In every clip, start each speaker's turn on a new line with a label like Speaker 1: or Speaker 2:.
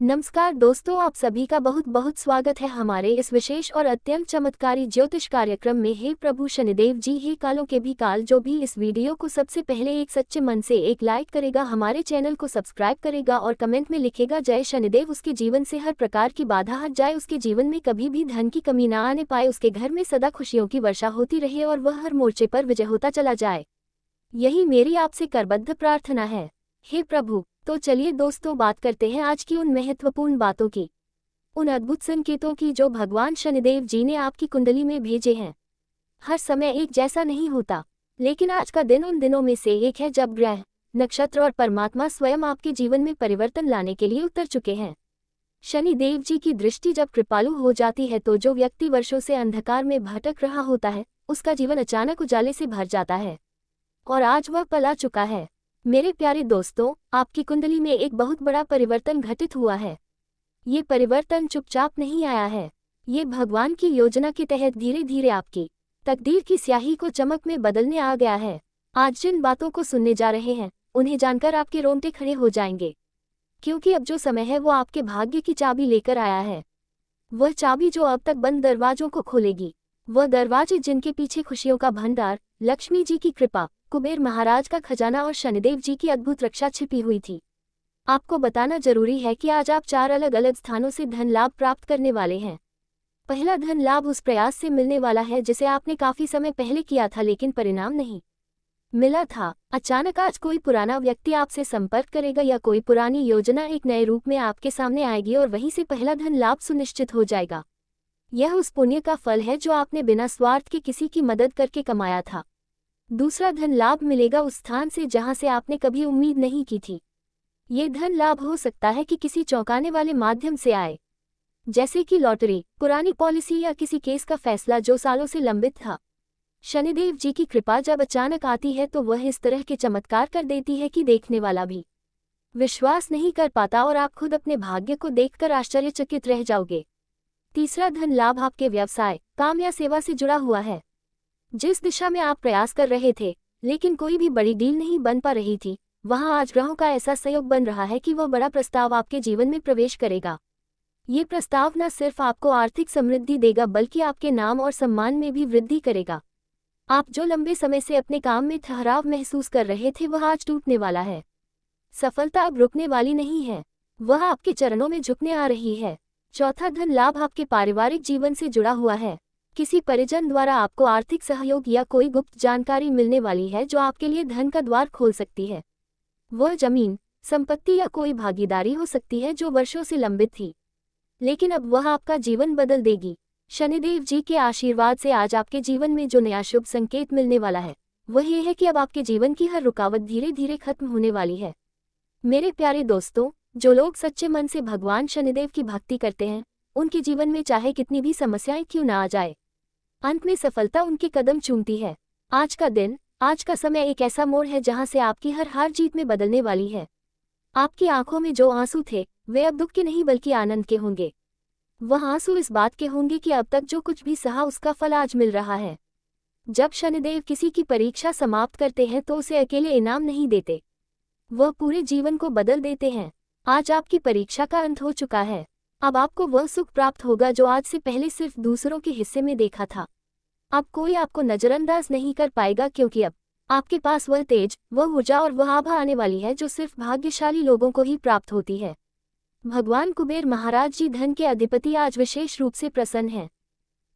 Speaker 1: नमस्कार दोस्तों, आप सभी का बहुत बहुत स्वागत है हमारे इस विशेष और अत्यंत चमत्कारी ज्योतिष कार्यक्रम में। हे प्रभु शनिदेव जी, हे कालों के भी काल, जो भी इस वीडियो को सबसे पहले एक सच्चे मन से एक लाइक करेगा, हमारे चैनल को सब्सक्राइब करेगा और कमेंट में लिखेगा जय शनिदेव, उसके जीवन से हर प्रकार की बाधा हट जाए, उसके जीवन में कभी भी धन की कमी ना आने पाए, उसके घर में सदा खुशियों की वर्षा होती रहे और वह हर मोर्चे पर विजय होता चला जाए। यही मेरी आपसे करबद्ध प्रार्थना है। हे प्रभु, तो चलिए दोस्तों, बात करते हैं आज की उन महत्वपूर्ण बातों की, उन अद्भुत संकेतों की जो भगवान शनिदेव जी ने आपकी कुंडली में भेजे हैं। हर समय एक जैसा नहीं होता, लेकिन आज का दिन उन दिनों में से एक है जब ग्रह, नक्षत्र और परमात्मा स्वयं आपके जीवन में परिवर्तन लाने के लिए उतर चुके हैं। शनिदेव जी की दृष्टि जब कृपालु हो जाती है तो जो व्यक्ति वर्षों से अंधकार में भटक रहा होता है, उसका जीवन अचानक उजाले से भर जाता है और आज वह पला चुका है। मेरे प्यारे दोस्तों, आपकी कुंडली में एक बहुत बड़ा परिवर्तन घटित हुआ है। ये परिवर्तन चुपचाप नहीं आया है, ये भगवान की योजना के तहत धीरे धीरे आपकी तकदीर की स्याही को चमक में बदलने आ गया है। आज जिन बातों को सुनने जा रहे हैं, उन्हें जानकर आपके रोंगटे खड़े हो जाएंगे, क्योंकि अब जो समय है वो आपके भाग्य की चाबी लेकर आया है। वह चाबी जो अब तक बंद दरवाजों को खोलेगी, वह दरवाजे जिनके पीछे खुशियों का भंडार, लक्ष्मी जी की कृपा, कुबेर महाराज का खजाना और शनिदेव जी की अद्भुत रक्षा छिपी हुई थी। आपको बताना जरूरी है कि आज आप 4 अलग अलग स्थानों से धन लाभ प्राप्त करने वाले हैं। पहला धन लाभ उस प्रयास से मिलने वाला है जिसे आपने काफी समय पहले किया था लेकिन परिणाम नहीं मिला था। अचानक आज कोई पुराना व्यक्ति आपसे संपर्क करेगा या कोई पुरानी योजना एक नए रूप में आपके सामने आएगी और वहीं से पहला धन लाभ सुनिश्चित हो जाएगा। यह उस पुण्य का फल है जो आपने बिना स्वार्थ के किसी की मदद करके कमाया था। दूसरा धन लाभ मिलेगा उस स्थान से जहां से आपने कभी उम्मीद नहीं की थी। ये धन लाभ हो सकता है कि किसी चौंकाने वाले माध्यम से आए, जैसे कि लॉटरी, पुरानी पॉलिसी या किसी केस का फैसला जो सालों से लंबित था। शनिदेव जी की कृपा जब अचानक आती है तो वह इस तरह के चमत्कार कर देती है कि देखने वाला भी विश्वास नहीं कर पाता और आप खुद अपने भाग्य को देखकर आश्चर्यचकित रह जाओगे। तीसरा धन लाभ आपके व्यवसाय, काम या सेवा से जुड़ा हुआ है। जिस दिशा में आप प्रयास कर रहे थे लेकिन कोई भी बड़ी डील नहीं बन पा रही थी, वहां आज ग्रहों का ऐसा सहयोग बन रहा है कि वह बड़ा प्रस्ताव आपके जीवन में प्रवेश करेगा। ये प्रस्ताव न सिर्फ आपको आर्थिक समृद्धि देगा बल्कि आपके नाम और सम्मान में भी वृद्धि करेगा। आप जो लंबे समय से अपने काम में ठहराव महसूस कर रहे थे वह आज टूटने वाला है। सफलता अब रुकने वाली नहीं है, वह आपके चरणों में झुकने आ रही है। चौथा धन लाभ आपके पारिवारिक जीवन से जुड़ा हुआ है। किसी परिजन द्वारा आपको आर्थिक सहयोग या कोई गुप्त जानकारी मिलने वाली है जो आपके लिए धन का द्वार खोल सकती है। वह जमीन, संपत्ति या कोई भागीदारी हो सकती है जो वर्षों से लंबित थी, लेकिन अब वह आपका जीवन बदल देगी। शनिदेव जी के आशीर्वाद से आज आपके जीवन में जो नया शुभ संकेत मिलने वाला है वह ये है कि अब आपके जीवन की हर रुकावट धीरे धीरे खत्म होने वाली है। मेरे प्यारे दोस्तों, जो लोग सच्चे मन से भगवान शनिदेव की भक्ति करते हैं, उनके जीवन में चाहे कितनी भी समस्याएं क्यों ना आ जाए, अंत में सफलता उनके कदम चूमती है। आज का दिन, आज का समय एक ऐसा मोड़ है जहां से आपकी हर हार जीत में बदलने वाली है। आपकी आंखों में जो आंसू थे वे अब दुख के नहीं बल्कि आनंद के होंगे। वह आंसू इस बात के होंगे कि अब तक जो कुछ भी सहा उसका फल आज मिल रहा है। जब शनिदेव किसी की परीक्षा समाप्त करते हैं तो उसे अकेले इनाम नहीं देते, वह पूरे जीवन को बदल देते हैं। आज आपकी परीक्षा का अंत हो चुका है। अब आपको वह सुख प्राप्त होगा जो आज से पहले सिर्फ दूसरों के हिस्से में देखा था। अब कोई आपको नजरअंदाज नहीं कर पाएगा, क्योंकि अब आपके पास वह तेज, वह ऊर्जा और वह आभा आने वाली है जो सिर्फ भाग्यशाली लोगों को ही प्राप्त होती है। भगवान कुबेर महाराज जी, धन के अधिपति, आज विशेष रूप से प्रसन्न हैं।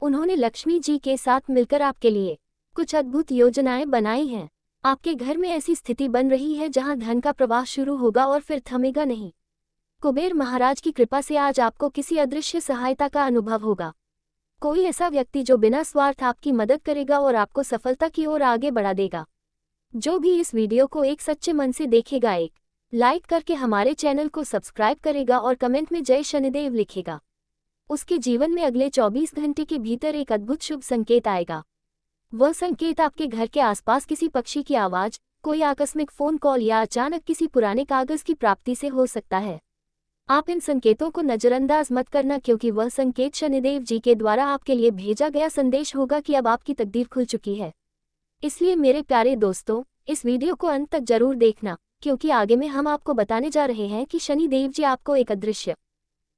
Speaker 1: उन्होंने लक्ष्मी जी के साथ मिलकर आपके लिए कुछ अद्भुत योजनाएं बनाई हैं। आपके घर में ऐसी स्थिति बन रही है जहां धन का प्रवाह शुरू होगा और फिर थमेगा नहीं। कुबेर महाराज की कृपा से आज आपको किसी अदृश्य सहायता का अनुभव होगा। कोई ऐसा व्यक्ति जो बिना स्वार्थ आपकी मदद करेगा और आपको सफलता की ओर आगे बढ़ा देगा। जो भी इस वीडियो को एक सच्चे मन से देखेगा, एक लाइक करके हमारे चैनल को सब्सक्राइब करेगा और कमेंट में जय शनिदेव लिखेगा, उसके जीवन में अगले 24 घंटे के भीतर एक अद्भुत शुभ संकेत आएगा। वह संकेत आपके घर के आसपास किसी पक्षी की आवाज, कोई आकस्मिक फोन कॉल या अचानक किसी पुराने कागज की प्राप्ति से हो सकता है। आप इन संकेतों को नजरअंदाज मत करना, क्योंकि वह संकेत शनिदेव जी के द्वारा आपके लिए भेजा गया संदेश होगा कि अब आपकी तकदीर खुल चुकी है। इसलिए मेरे प्यारे दोस्तों, इस वीडियो को अंत तक जरूर देखना, क्योंकि आगे में हम आपको बताने जा रहे हैं कि शनिदेव जी आपको एक अदृश्य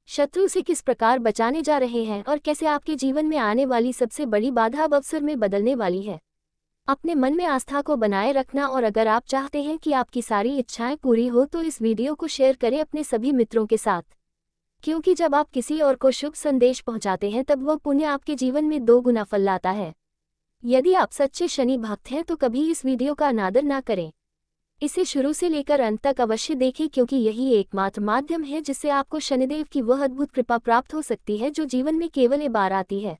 Speaker 1: शत्रु से किस प्रकार बचाने जा रहे हैं और कैसे आपके जीवन में आने वाली सबसे बड़ी बाधा अब अवसर में बदलने वाली है। अपने मन में आस्था को बनाए रखना, और अगर आप चाहते हैं कि आपकी सारी इच्छाएं पूरी हो तो इस वीडियो को शेयर करें अपने सभी मित्रों के साथ, क्योंकि जब आप किसी और को शुभ संदेश पहुंचाते हैं तब वह पुण्य आपके जीवन में 2 गुना फल लाता है। यदि आप सच्चे शनि भक्त हैं तो कभी इस वीडियो का अनादर ना करें। इसे शुरू से लेकर अंत तक अवश्य देखें, क्योंकि यही एकमात्र माध्यम है जिससे आपको शनिदेव की वह अद्भुत कृपा प्राप्त हो सकती है जो जीवन में केवल एक बार आती है।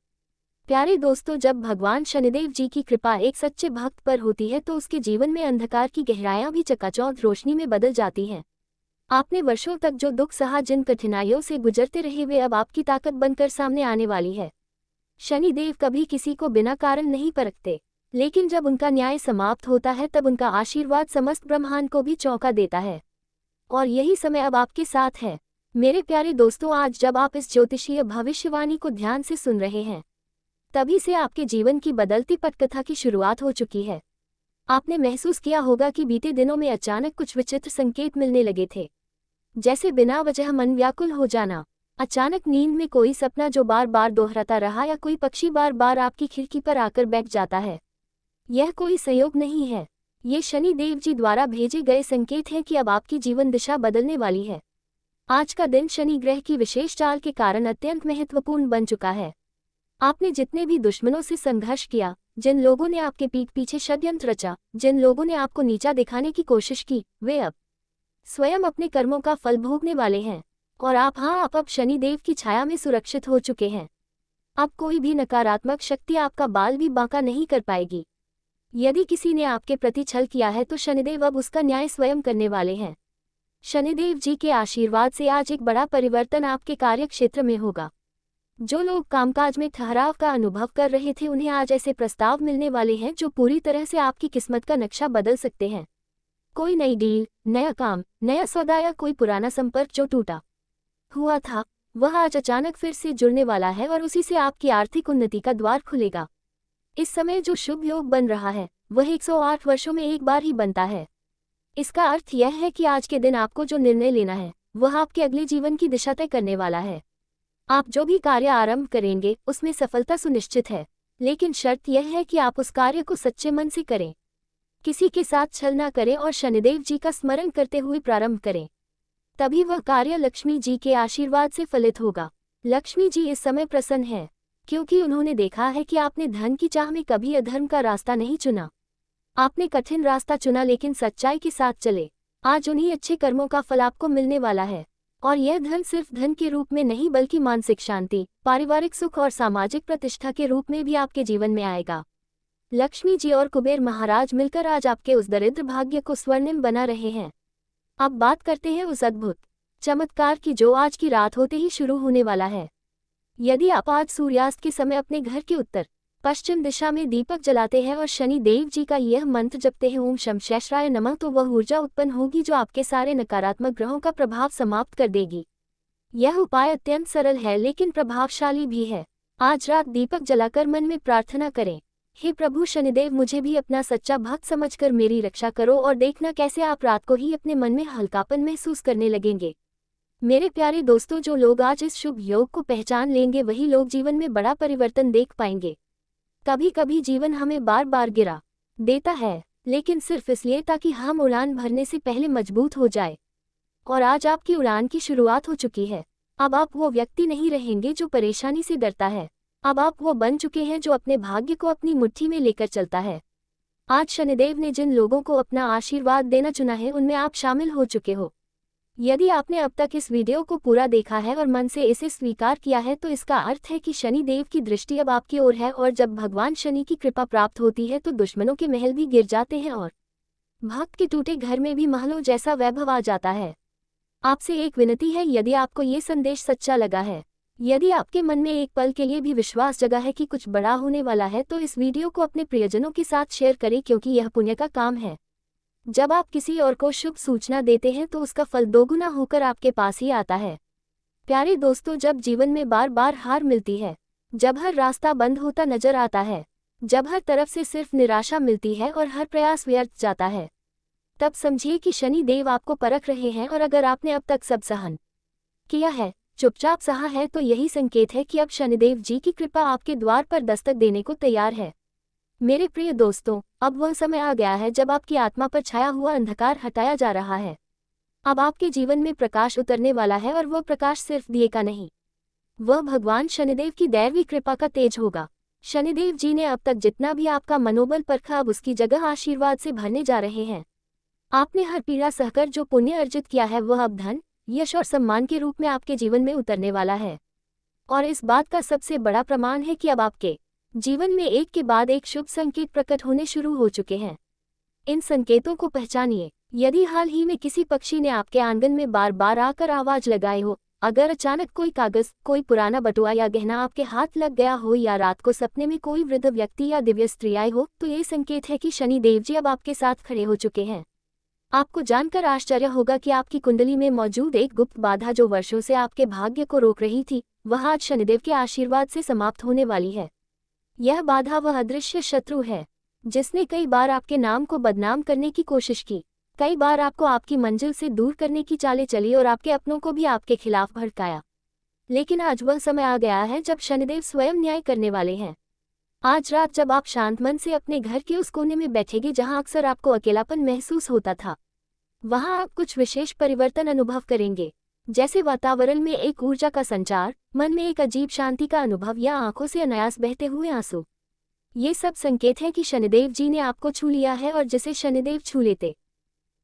Speaker 1: प्यारे दोस्तों, जब भगवान शनिदेव जी की कृपा एक सच्चे भक्त पर होती है तो उसके जीवन में अंधकार की गहराइयां भी चकाचौंध रोशनी में बदल जाती हैं। आपने वर्षों तक जो दुख सहा, जिन कठिनाइयों से गुजरते रहे, वे अब आपकी ताकत बनकर सामने आने वाली है। शनिदेव कभी किसी को बिना कारण नहीं परखते, लेकिन जब उनका न्याय समाप्त होता है तब उनका आशीर्वाद समस्त ब्रह्मांड को भी चौंका देता है। और यही समय अब आपके साथ है। मेरे प्यारे दोस्तों, आज जब आप इस ज्योतिषीय भविष्यवाणी को ध्यान से सुन रहे हैं, तभी से आपके जीवन की बदलती पटकथा की शुरुआत हो चुकी है। आपने महसूस किया होगा कि बीते दिनों में अचानक कुछ विचित्र संकेत मिलने लगे थे, जैसे बिना वजह मन व्याकुल हो जाना, अचानक नींद में कोई सपना जो बार बार दोहराता रहा, या कोई पक्षी बार बार आपकी खिड़की पर आकर बैठ जाता है। यह कोई संयोग नहीं है, ये शनि देव जी द्वारा भेजे गए संकेत हैं कि अब आपकी जीवन दिशा बदलने वाली है। आज का दिन शनि ग्रह की विशेष चाल के कारण अत्यंत महत्वपूर्ण बन चुका है। आपने जितने भी दुश्मनों से संघर्ष किया, जिन लोगों ने आपके पीठ पीछे षड्यंत्र रचा, जिन लोगों ने आपको नीचा दिखाने की कोशिश की, वे अब स्वयं अपने कर्मों का फल भोगने वाले हैं। और आप अब शनिदेव की छाया में सुरक्षित हो चुके हैं। अब कोई भी नकारात्मक शक्ति आपका बाल भी बांका नहीं कर पाएगी। यदि किसी ने आपके प्रति छल किया है तो शनिदेव अब उसका न्याय स्वयं करने वाले हैं। शनिदेव जी के आशीर्वाद से आज एक बड़ा परिवर्तन आपके कार्यक्षेत्र में होगा। जो लोग कामकाज में ठहराव का अनुभव कर रहे थे, उन्हें आज ऐसे प्रस्ताव मिलने वाले हैं जो पूरी तरह से आपकी किस्मत का नक्शा बदल सकते हैं। कोई नई डील, नया काम, नया सौदा, या कोई पुराना संपर्क जो टूटा हुआ था, वह आज अचानक फिर से जुड़ने वाला है और उसी से आपकी आर्थिक उन्नति का द्वार खुलेगा। इस समय जो शुभ योग बन रहा है वह 108 वर्षों में एक बार ही बनता है। इसका अर्थ यह है कि आज के दिन आपको जो निर्णय लेना है वह आपके अगले जीवन की दिशा तय करने वाला है। आप जो भी कार्य आरंभ करेंगे उसमें सफलता सुनिश्चित है, लेकिन शर्त यह है कि आप उस कार्य को सच्चे मन से करें, किसी के साथ छल ना करें और शनिदेव जी का स्मरण करते हुए प्रारंभ करें। तभी वह कार्य लक्ष्मी जी के आशीर्वाद से फलित होगा। लक्ष्मी जी इस समय प्रसन्न है, क्योंकि उन्होंने देखा है कि आपने धन की चाह में कभी अधर्म का रास्ता नहीं चुना। आपने कठिन रास्ता चुना लेकिन सच्चाई के साथ चले। आज उन्हीं अच्छे कर्मों का फल आपको मिलने वाला है, और यह धन सिर्फ धन के रूप में नहीं बल्कि मानसिक शांति, पारिवारिक सुख और सामाजिक प्रतिष्ठा के रूप में भी आपके जीवन में आएगा। लक्ष्मी जी और कुबेर महाराज मिलकर आज आपके उस दरिद्र भाग्य को स्वर्णिम बना रहे हैं। अब बात करते हैं उस अद्भुत चमत्कार की जो आज की रात होते ही शुरू होने वाला है। यदि आप आज सूर्यास्त के समय अपने घर के उत्तर पश्चिम दिशा में दीपक जलाते हैं और शनि देव जी का यह मंत्र जपते हैं, ओम शं शेषराय नमः, तो वह ऊर्जा उत्पन्न होगी जो आपके सारे नकारात्मक ग्रहों का प्रभाव समाप्त कर देगी। यह उपाय अत्यंत सरल है लेकिन प्रभावशाली भी है। आज रात दीपक जलाकर मन में प्रार्थना करें, हे प्रभु शनिदेव, मुझे भी अपना सच्चा भक्त समझकर मेरी रक्षा करो, और देखना कैसे आप रात को ही अपने मन में हल्कापन महसूस करने लगेंगे। मेरे प्यारे दोस्तों, जो लोग आज इस शुभ योग को पहचान लेंगे वही लोग जीवन में बड़ा परिवर्तन देख पाएंगे। कभी कभी जीवन हमें बार बार गिरा देता है, लेकिन सिर्फ इसलिए ताकि हम उड़ान भरने से पहले मजबूत हो जाए। और आज आपकी उड़ान की शुरुआत हो चुकी है। अब आप वो व्यक्ति नहीं रहेंगे जो परेशानी से डरता है, अब आप वो बन चुके हैं जो अपने भाग्य को अपनी मुट्ठी में लेकर चलता है। आज शनिदेव ने जिन लोगों को अपना आशीर्वाद देना चुना है उनमें आप शामिल हो चुके हो। यदि आपने अब तक इस वीडियो को पूरा देखा है और मन से इसे स्वीकार किया है तो इसका अर्थ है कि शनि देव की दृष्टि अब आपकी ओर है, और जब भगवान शनि की कृपा प्राप्त होती है तो दुश्मनों के महल भी गिर जाते हैं और भक्त के टूटे घर में भी महलों जैसा वैभव आ जाता है। आपसे एक विनती है, यदि आपको ये संदेश सच्चा लगा है, यदि आपके मन में एक पल के लिए भी विश्वास जगा है कि कुछ बड़ा होने वाला है, तो इस वीडियो को अपने प्रियजनों के साथ शेयर करें, क्योंकि यह पुण्य का काम है। जब आप किसी और को शुभ सूचना देते हैं तो उसका फल दोगुना होकर आपके पास ही आता है। प्यारे दोस्तों, जब जीवन में बार बार हार मिलती है, जब हर रास्ता बंद होता नजर आता है, जब हर तरफ से सिर्फ निराशा मिलती है और हर प्रयास व्यर्थ जाता है, तब समझिए कि शनि देव आपको परख रहे हैं। और अगर आपने अब तक सब सहन किया है, चुपचाप सहा है तो यही संकेत है कि अब शनिदेव जी की कृपा आपके द्वार पर दस्तक देने को तैयार है। मेरे प्रिय दोस्तों, अब वह समय आ गया है जब आपकी आत्मा पर छाया हुआ अंधकार हटाया जा रहा है। अब आपके जीवन में प्रकाश उतरने वाला है, और वह प्रकाश सिर्फ दिए का नहीं, वह भगवान शनिदेव की दैवी कृपा का तेज होगा। शनिदेव जी ने अब तक जितना भी आपका मनोबल परखा, अब उसकी जगह आशीर्वाद से भरने जा रहे हैं। आपने हर पीड़ा सहकर जो पुण्य अर्जित किया है, वह अब धन, यश और सम्मान के रूप में आपके जीवन में उतरने वाला है। और इस बात का सबसे बड़ा प्रमाण है कि अब आपके जीवन में एक के बाद एक शुभ संकेत प्रकट होने शुरू हो चुके हैं। इन संकेतों को पहचानिए। यदि हाल ही में किसी पक्षी ने आपके आंगन में बार बार आकर आवाज लगाई हो, अगर अचानक कोई कागज, कोई पुराना बटुआ या गहना आपके हाथ लग गया हो, या रात को सपने में कोई वृद्ध व्यक्ति या दिव्य स्त्री आई हो, तो ये संकेत है कि शनि देव जी अब आपके साथ खड़े हो चुके हैं। आपको जानकर आश्चर्य होगा कि आपकी कुंडली में मौजूद एक गुप्त बाधा जो वर्षों से आपके भाग्य को रोक रही थी, वह आज शनिदेव के आशीर्वाद से समाप्त होने वाली है। यह बाधा वह अदृश्य शत्रु है जिसने कई बार आपके नाम को बदनाम करने की कोशिश की, कई बार आपको आपकी मंजिल से दूर करने की चालें चली और आपके अपनों को भी आपके खिलाफ भड़काया। लेकिन आज वह समय आ गया है जब शनिदेव स्वयं न्याय करने वाले हैं। आज रात जब आप शांत मन से अपने घर के उस कोने में बैठेंगे जहां अक्सर आपको अकेलापन महसूस होता था, वहां आप कुछ विशेष परिवर्तन अनुभव करेंगे, जैसे वातावरण में एक ऊर्जा का संचार, मन में एक अजीब शांति का अनुभव या आंखों से अनायास बहते हुए आंसू। ये सब संकेत है कि शनिदेव जी ने आपको छू लिया है, और जिसे शनिदेव छू लेते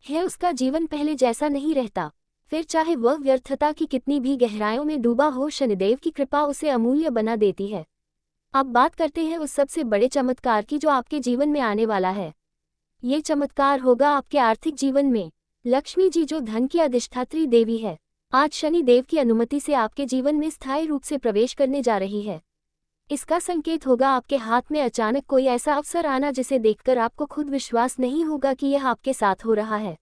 Speaker 1: हैं उसका जीवन पहले जैसा नहीं रहता। फिर चाहे वह व्यर्थता की कितनी भी गहराइयों में डूबा हो, शनिदेव की कृपा उसे अमूल्य बना देती है। अब बात करते हैं उस सबसे बड़े चमत्कार की जो आपके जीवन में आने वाला है। ये चमत्कार होगा आपके आर्थिक जीवन में। लक्ष्मी जी, जो धन की अधिष्ठात्री देवी है, आज शनि देव की अनुमति से आपके जीवन में स्थायी रूप से प्रवेश करने जा रही है। इसका संकेत होगा आपके हाथ में अचानक कोई ऐसा अवसर आना जिसे देखकर आपको खुद विश्वास नहीं होगा कि यह आपके साथ हो रहा है।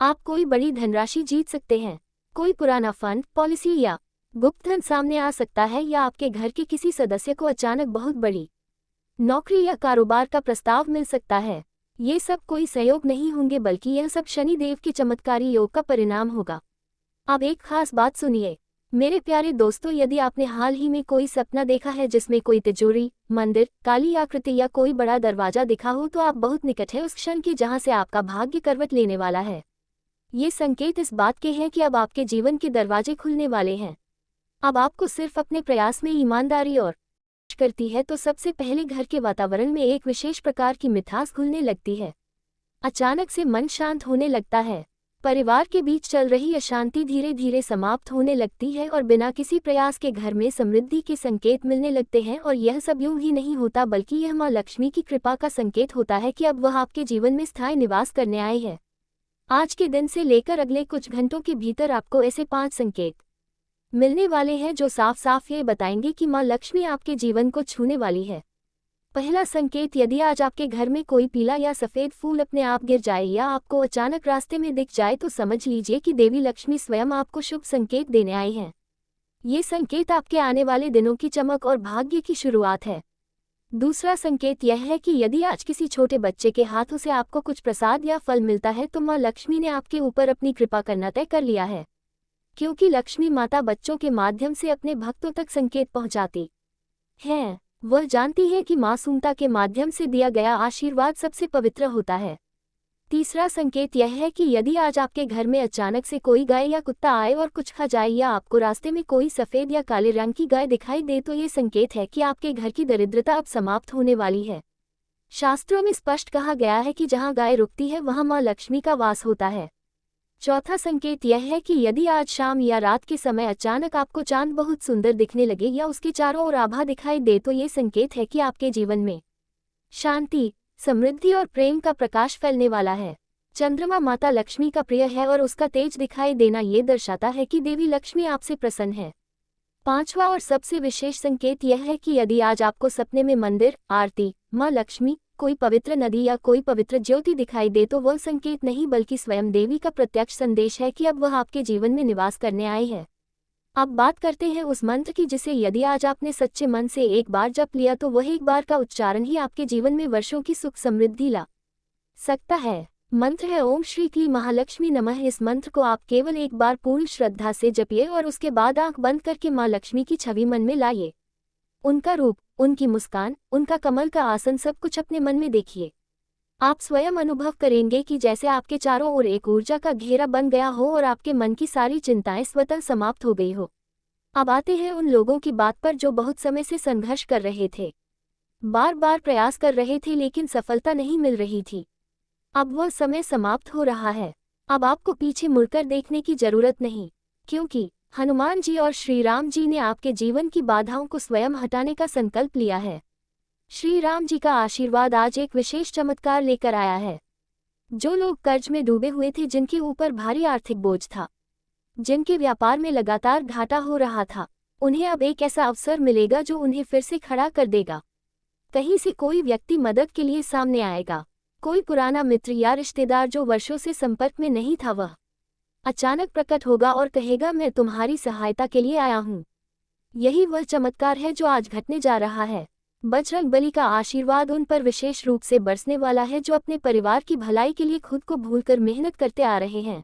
Speaker 1: आप कोई बड़ी धनराशि जीत सकते हैं, कोई पुराना फंड, पॉलिसी या गुप्त धन सामने आ सकता है, या आपके घर के किसी सदस्य को अचानक बहुत बड़ी नौकरी या कारोबार का प्रस्ताव मिल सकता है। ये सब कोई संयोग नहीं होंगे, बल्कि यह सब शनि देव के चमत्कारी योग का परिणाम होगा। अब एक खास बात सुनिए मेरे प्यारे दोस्तों, यदि आपने हाल ही में कोई सपना देखा है जिसमें कोई तिजोरी, मंदिर, काली आकृति या कोई बड़ा दरवाजा दिखा हो, तो आप बहुत निकट है उस क्षण के जहां से आपका भाग्य करवट लेने वाला है। ये संकेत इस बात के हैं कि अब आपके जीवन के दरवाजे खुलने वाले हैं। अब आपको सिर्फ अपने प्रयास में ईमानदारी और करती है तो सबसे पहले घर के वातावरण में एक विशेष प्रकार की मिठास घुलने लगती है। अचानक से मन शांत होने लगता है, परिवार के बीच चल रही अशांति धीरे धीरे समाप्त होने लगती है, और बिना किसी प्रयास के घर में समृद्धि के संकेत मिलने लगते हैं। और यह सब यूं ही नहीं होता, बल्कि यह माँ लक्ष्मी की कृपा का संकेत होता है कि अब वह आपके जीवन में स्थायी निवास करने आए हैं। आज के दिन से लेकर अगले कुछ घंटों के भीतर आपको ऐसे 5 संकेत मिलने वाले हैं जो साफ साफ ये बताएंगे कि माँ लक्ष्मी आपके जीवन को छूने वाली है। पहला संकेत, यदि आज आपके घर में कोई पीला या सफ़ेद फूल अपने आप गिर जाए या आपको अचानक रास्ते में दिख जाए, तो समझ लीजिए कि देवी लक्ष्मी स्वयं आपको शुभ संकेत देने आई हैं। ये संकेत आपके आने वाले दिनों की चमक और भाग्य की शुरुआत है। दूसरा संकेत यह है कि यदि आज किसी छोटे बच्चे के हाथों से आपको कुछ प्रसाद या फल मिलता है, तो माँ लक्ष्मी ने आपके ऊपर अपनी कृपा करना तय कर लिया है, क्योंकि लक्ष्मी माता बच्चों के माध्यम से अपने भक्तों तक संकेत पहुंचाती है। वह जानती है कि मासूमता के माध्यम से दिया गया आशीर्वाद सबसे पवित्र होता है। तीसरा संकेत यह है कि यदि आज आपके घर में अचानक से कोई गाय या कुत्ता आए और कुछ खा जाए, या आपको रास्ते में कोई सफ़ेद या काले रंग की गाय दिखाई दे, तो ये संकेत है कि आपके घर की दरिद्रता अब समाप्त होने वाली है। शास्त्रों में स्पष्ट कहा गया है कि जहाँ गाय रुकती है वहाँ माँ लक्ष्मी का वास होता है। चौथा संकेत यह है कि यदि आज शाम या रात के समय अचानक आपको चांद बहुत सुंदर दिखने लगे या उसके चारों ओर आभा दिखाई दे, तो ये संकेत है कि आपके जीवन में शांति, समृद्धि और प्रेम का प्रकाश फैलने वाला है। चंद्रमा माता लक्ष्मी का प्रिय है और उसका तेज दिखाई देना ये दर्शाता है कि देवी लक्ष्मी आपसे प्रसन्न है। पांचवा और सबसे विशेष संकेत यह है कि यदि आज आपको सपने में मंदिर, आरती, माँ लक्ष्मी, कोई पवित्र नदी या कोई पवित्र ज्योति दिखाई दे, तो वह संकेत नहीं बल्कि स्वयं देवी का प्रत्यक्ष संदेश है कि अब वह आपके जीवन में निवास करने आई है। अब बात करते हैं उस मंत्र की जिसे यदि आज आपने सच्चे मन से एक बार जप लिया, तो वह एक बार का उच्चारण ही आपके जीवन में वर्षों की सुख समृद्धि ला सकता है। मंत्र है ओम श्री क्ली महालक्ष्मी नमः। इस मंत्र को आप केवल एक बार पूर्ण श्रद्धा से जपिए और उसके बाद आंख बंद करके माँ लक्ष्मी की छवि मन में लाइए। उनका रूप, उनकी मुस्कान, उनका कमल का आसन सब कुछ अपने मन में देखिए। आप स्वयं अनुभव करेंगे कि जैसे आपके चारों ओर एक ऊर्जा का घेरा बन गया हो और आपके मन की सारी चिंताएं स्वतः समाप्त हो गई हो। अब आते हैं उन लोगों की बात पर जो बहुत समय से संघर्ष कर रहे थे, बार बार प्रयास कर रहे थे लेकिन सफलता नहीं मिल रही थी। अब वह समय समाप्त हो रहा है। अब आपको पीछे मुड़कर देखने की जरूरत नहीं, क्योंकि हनुमान जी और श्री राम जी ने आपके जीवन की बाधाओं को स्वयं हटाने का संकल्प लिया है। श्री राम जी का आशीर्वाद आज एक विशेष चमत्कार लेकर आया है। जो लोग कर्ज में डूबे हुए थे, जिनके ऊपर भारी आर्थिक बोझ था, जिनके व्यापार में लगातार घाटा हो रहा था, उन्हें अब एक ऐसा अवसर मिलेगा जो उन्हें फिर से खड़ा कर देगा। कहीं से कोई व्यक्ति मदद के लिए सामने आएगा। कोई पुराना मित्र या रिश्तेदार जो वर्षों से संपर्क में नहीं था, वह अचानक प्रकट होगा और कहेगा, मैं तुम्हारी सहायता के लिए आया हूँ। यही वह चमत्कार है जो आज घटने जा रहा है। बजरंगबली का आशीर्वाद उन पर विशेष रूप से बरसने वाला है जो अपने परिवार की भलाई के लिए खुद को भूलकर मेहनत करते आ रहे हैं।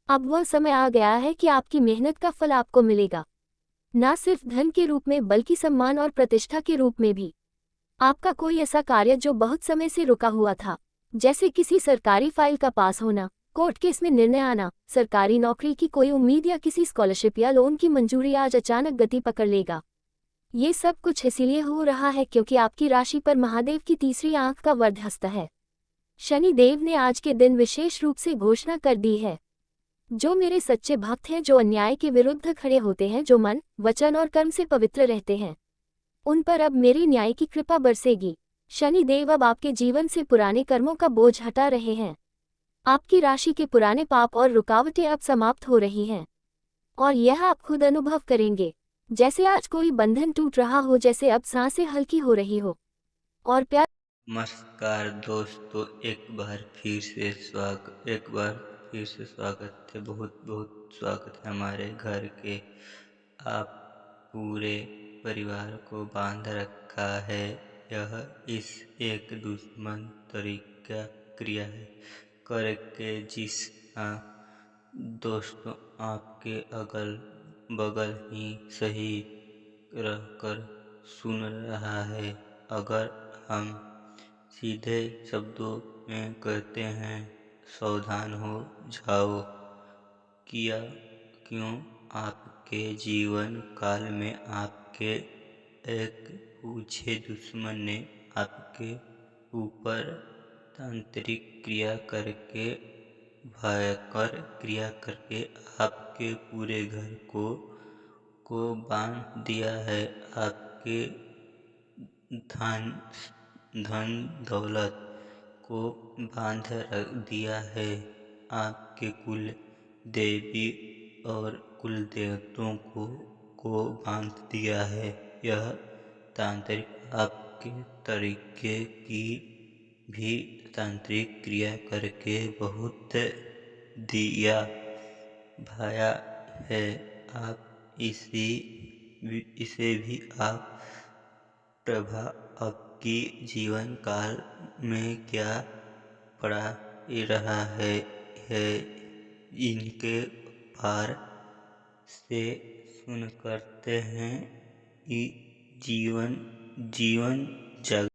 Speaker 1: अब वह समय आ गया है कि आपकी मेहनत का फल आपको मिलेगा, न सिर्फ धन के रूप में बल्कि सम्मान और प्रतिष्ठा के रूप में भी। आपका कोई ऐसा कार्य जो बहुत समय से रुका हुआ था, जैसे किसी सरकारी फाइल का पास होना, कोर्ट केस में निर्णय आना, सरकारी नौकरी की कोई उम्मीद या किसी स्कॉलरशिप या लोन की मंजूरी, आज अचानक गति पकड़ लेगा। ये सब कुछ इसीलिए हो रहा है क्योंकि आपकी राशि पर महादेव की तीसरी आंख का वर्धहस्त है। शनि देव ने आज के दिन विशेष रूप से घोषणा कर दी है, जो मेरे सच्चे भक्त हैं, जो अन्याय के विरुद्ध खड़े होते हैं, जो मन, वचन और कर्म से पवित्र रहते हैं, उन पर अब मेरी न्याय की कृपा बरसेगी। शनि देव अब आपके जीवन से पुराने कर्मों का बोझ हटा रहे हैं। आपकी राशि के पुराने पाप और रुकावटें अब समाप्त हो रही हैं, और यह आप खुद अनुभव करेंगे। जैसे आज कोई बंधन टूट रहा हो, जैसे अब सांसें हल्की हो रही हो और प्यार।
Speaker 2: नमस्कार दोस्तों, एक बार फिर से स्वागत है। बहुत बहुत स्वागत है हमारे घर के। आप पूरे परिवार को बांध रखा है। यह इस एक दुश्मन तरीका क्रिया है करके जिस दोस्तों आपके अगल बगल ही सही रहकर सुन रहा है। अगर हम सीधे शब्दों में कहते हैं, सावधान हो जाओ। किया क्यों आपके जीवन काल में आपके एक पूछे दुश्मन ने आपके ऊपर तांत्रिक क्रिया करके, भयंकर क्रिया करके आपके पूरे घर को बांध दिया है। आपके धन धन दौलत को बांध रख दिया है। आपके कुल देवी और कुल देवताओं को बांध दिया है। यह तांत्रिक आपके तरीके की भी तांत्रिक क्रिया करके बहुत दिया भाया है। आप इसे भी आप प्रभाव आपकी जीवन काल में क्या पड़ा रहा है इनके पार से सुन करते हैं। जीवन जीवन जग